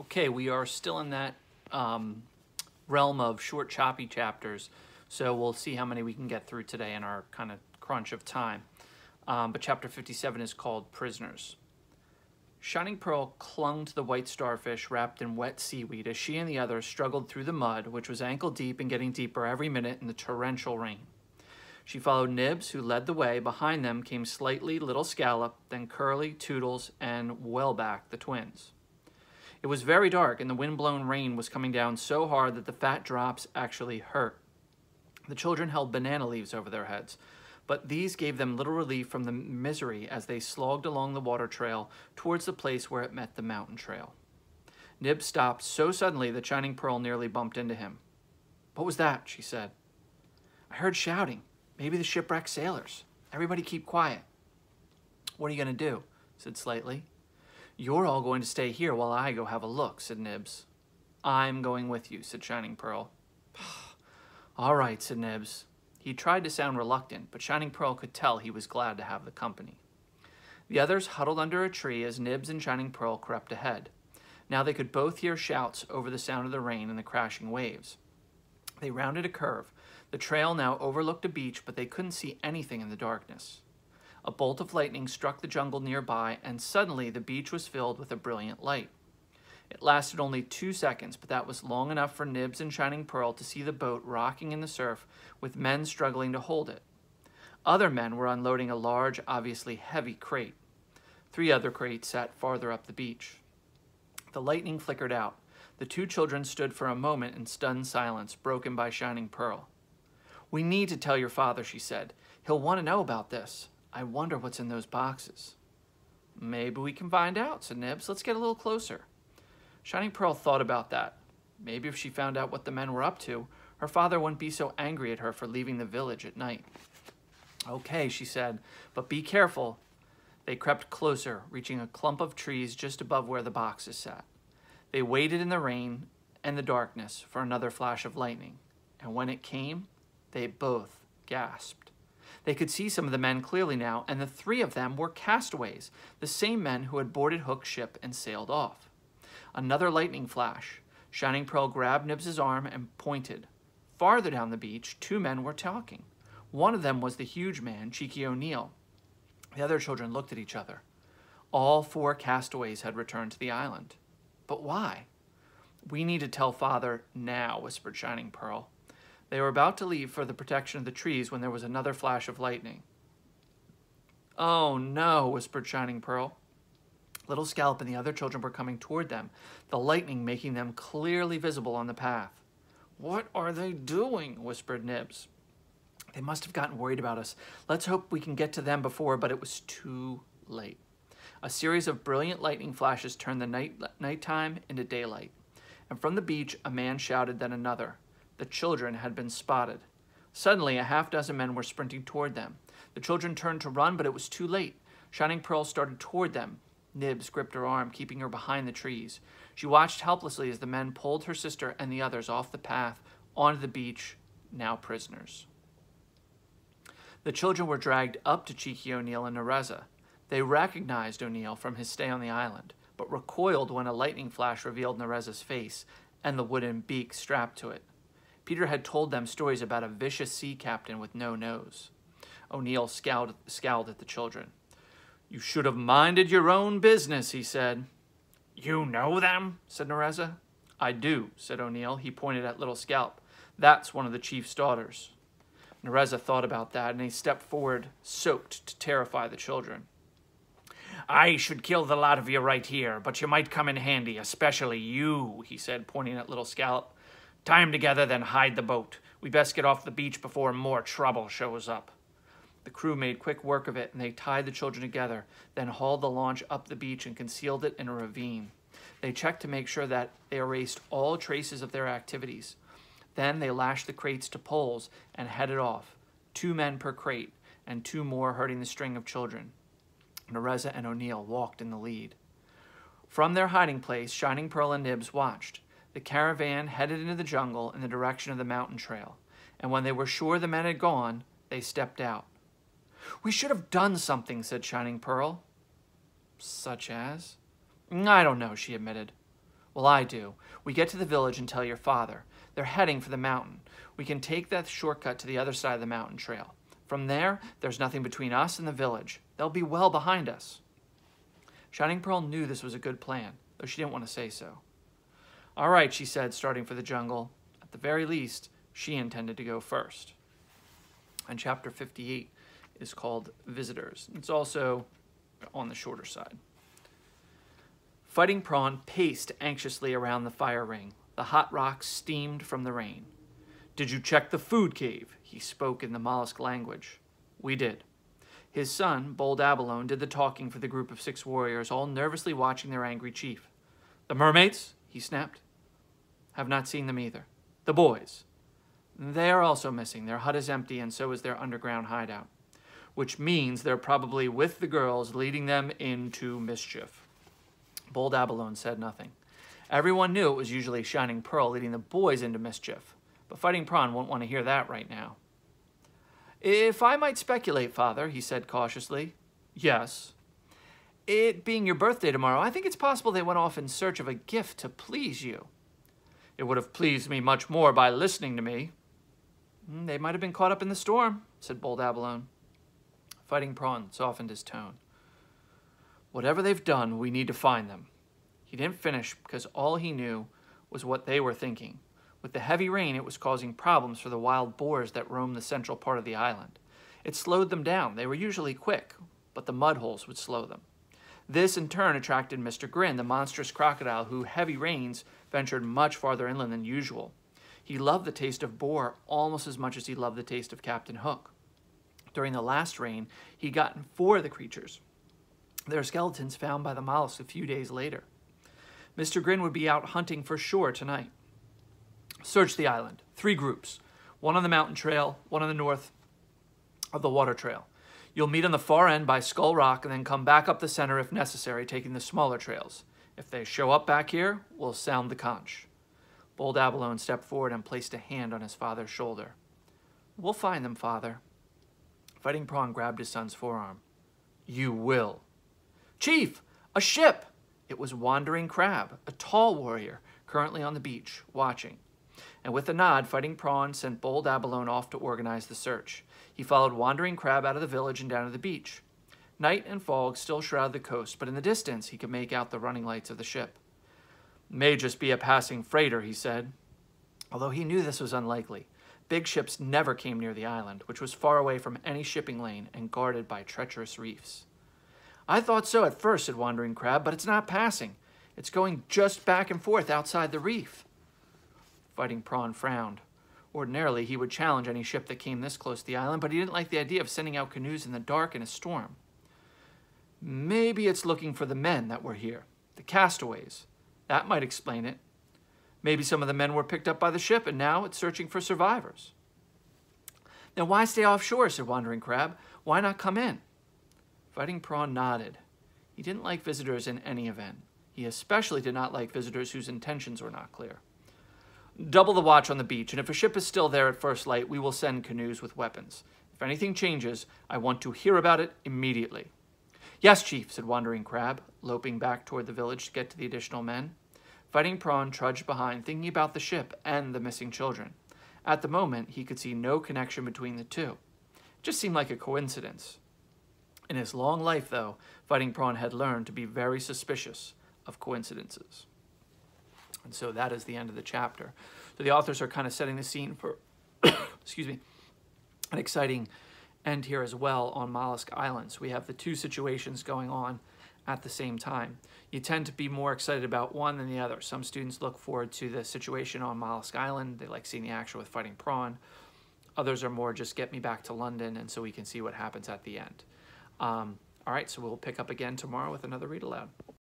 Okay, we are still in that realm of short, choppy chapters, so we'll see how many we can get through today in our kind of crunch of time. But chapter 57 is called Prisoners. Shining Pearl clung to the white starfish wrapped in wet seaweed as she and the others struggled through the mud, which was ankle deep and getting deeper every minute in the torrential rain. She followed Nibs, who led the way. Behind them came Slightly, Little Scallop, then Curly, Toodles, and Wellback, the twins. It was very dark, and the wind-blown rain was coming down so hard that the fat drops actually hurt. The children held banana leaves over their heads, but these gave them little relief from the misery as they slogged along the water trail towards the place where it met the mountain trail. Nibs stopped so suddenly that Shining Pearl nearly bumped into him. "What was that?" she said. "I heard shouting. Maybe the shipwrecked sailors. Everybody keep quiet." "What are you going to do?" said Slightly. "You're all going to stay here while I go have a look," said Nibs. "I'm going with you," said Shining Pearl. "All right," said Nibs. He tried to sound reluctant, but Shining Pearl could tell he was glad to have the company. The others huddled under a tree as Nibs and Shining Pearl crept ahead. Now they could both hear shouts over the sound of the rain and the crashing waves. They rounded a curve. The trail now overlooked a beach, but they couldn't see anything in the darkness. A bolt of lightning struck the jungle nearby, and suddenly the beach was filled with a brilliant light. It lasted only 2 seconds, but that was long enough for Nibs and Shining Pearl to see the boat rocking in the surf, with men struggling to hold it. Other men were unloading a large, obviously heavy crate. 3 other crates sat farther up the beach. The lightning flickered out. The 2 children stood for a moment in stunned silence, broken by Shining Pearl. "We need to tell your father," she said. "He'll want to know about this. I wonder what's in those boxes." "Maybe we can find out," said Nibs. "Let's get a little closer." Shining Pearl thought about that. Maybe if she found out what the men were up to, her father wouldn't be so angry at her for leaving the village at night. "Okay," she said, "but be careful." They crept closer, reaching a clump of trees just above where the boxes sat. They waited in the rain and the darkness for another flash of lightning, and when it came, they both gasped. They could see some of the men clearly now, and the 3 of them were castaways, the same men who had boarded Hook's ship and sailed off. Another lightning flash. Shining Pearl grabbed Nibs' arm and pointed. Farther down the beach, 2 men were talking. One of them was the huge man, Cheeky O'Neill. The other children looked at each other. All 4 castaways had returned to the island. But why? "We need to tell Father now," whispered Shining Pearl. They were about to leave for the protection of the trees when there was another flash of lightning. "Oh no," whispered Shining Pearl. Little Scallop and the other children were coming toward them, the lightning making them clearly visible on the path. "What are they doing?" whispered Nibs. "They must have gotten worried about us. Let's hope we can get to them before," but it was too late. A series of brilliant lightning flashes turned the nighttime into daylight, and from the beach a man shouted, then another. The children had been spotted. Suddenly, a half-dozen men were sprinting toward them. The children turned to run, but it was too late. Shining Pearl started toward them. Nibs gripped her arm, keeping her behind the trees. She watched helplessly as the men pulled her sister and the others off the path, onto the beach, now prisoners. The children were dragged up to Cheeky O'Neill and Nereza. They recognized O'Neill from his stay on the island, but recoiled when a lightning flash revealed Nereza's face and the wooden beak strapped to it. Peter had told them stories about a vicious sea captain with no nose. O'Neill scowled at the children. "You should have minded your own business," he said. "You know them?" said Nereza. "I do," said O'Neill. He pointed at Little Scallop. "That's one of the chief's daughters." Nereza thought about that, and he stepped forward, soaked, to terrify the children. "I should kill the lot of you right here, but you might come in handy, especially you," he said, pointing at Little Scallop. "Tie 'em together, then hide the boat. We best get off the beach before more trouble shows up." The crew made quick work of it, and they tied the children together, then hauled the launch up the beach and concealed it in a ravine. They checked to make sure that they erased all traces of their activities. Then they lashed the crates to poles and headed off, 2 men per crate, and 2 more herding the string of children. Nereza and O'Neill walked in the lead. From their hiding place, Shining Pearl and Nibs watched. The caravan headed into the jungle in the direction of the mountain trail, and when they were sure the men had gone, they stepped out. "We should have done something," said Shining Pearl. "Such as?" "I don't know," she admitted. Well, I do. We get to the village and tell your father. They're heading for the mountain. We can take that shortcut to the other side of the mountain trail. From there, there's nothing between us and the village. They'll be well behind us. Shining Pearl knew this was a good plan, though she didn't want to say so. All right, she said, starting for the jungle. At the very least, she intended to go first. And chapter 58 is called Visitors. It's also on the shorter side. Fighting Prawn paced anxiously around the fire ring. The hot rocks steamed from the rain. Did you check the food cave? He spoke in the Mollusk language. We did. His son, Bold Abalone, did the talking for the group of 6 warriors, all nervously watching their angry chief. The mermaids? He snapped. Have not seen them either. The boys? They are also missing. Their hut is empty, and so is their underground hideout. Which means they're probably with the girls, leading them into mischief. Bold Abalone said nothing. Everyone knew it was usually Shining Pearl leading the boys into mischief, but Fighting Prawn won't want to hear that right now. If I might speculate, Father, he said cautiously. Yes. It being your birthday tomorrow, I think it's possible they went off in search of a gift to please you. It would have pleased me much more by listening to me. They might have been caught up in the storm, said Bold Abalone. Fighting Prawn softened his tone. Whatever they've done, we need to find them. He didn't finish because all he knew was what they were thinking. With the heavy rain, it was causing problems for the wild boars that roamed the central part of the island. It slowed them down. They were usually quick, but the mud holes would slow them. This, in turn, attracted Mr. Grin, the monstrous crocodile who, heavy rains, ventured much farther inland than usual. He loved the taste of boar almost as much as he loved the taste of Captain Hook. During the last rain, he'd gotten 4 of the creatures. Their skeletons found by the mollusks a few days later. Mr. Grin would be out hunting for sure tonight. Search the island. 3 groups. 1 on the mountain trail, 1 on the north of the water trail. You'll meet on the far end by Skull Rock and then come back up the center if necessary, taking the smaller trails. If they show up back here, we'll sound the conch. Bold Abalone stepped forward and placed a hand on his father's shoulder. We'll find them, Father. Fighting Prawn grabbed his son's forearm. You will. Chief, a ship! It was Wandering Crab, a tall warrior, currently on the beach, watching. And with a nod, Fighting Prawn sent Bold Abalone off to organize the search. He followed Wandering Crab out of the village and down to the beach. Night and fog still shrouded the coast, but in the distance he could make out the running lights of the ship. May just be a passing freighter, he said. Although he knew this was unlikely. Big ships never came near the island, which was far away from any shipping lane and guarded by treacherous reefs. I thought so at first, said Wandering Crab, but it's not passing. It's going just back and forth outside the reef. Fighting Prawn frowned. Ordinarily, he would challenge any ship that came this close to the island, but he didn't like the idea of sending out canoes in the dark in a storm. Maybe it's looking for the men that were here, the castaways. That might explain it. Maybe some of the men were picked up by the ship, and now it's searching for survivors. Then why stay offshore, said Wandering Crab. Why not come in? Fighting Prawn nodded. He didn't like visitors in any event. He especially did not like visitors whose intentions were not clear. Double the watch on the beach, and if a ship is still there at first light, we will send canoes with weapons. If anything changes, I want to hear about it immediately. Yes, Chief, said Wandering Crab, loping back toward the village to get to the additional men. Fighting Prawn trudged behind, thinking about the ship and the missing children. At the moment, he could see no connection between the two. It just seemed like a coincidence. In his long life, though, Fighting Prawn had learned to be very suspicious of coincidences. And so that is the end of the chapter. So the authors are kind of setting the scene for, excuse me, an exciting end here as well on Mollusk Island. So we have the 2 situations going on at the same time. You tend to be more excited about one than the other. Some students look forward to the situation on Mollusk Island. They like seeing the action with Fighting Prawn. Others are more just get me back to London and so we can see what happens at the end. All right, so we'll pick up again tomorrow with another read aloud.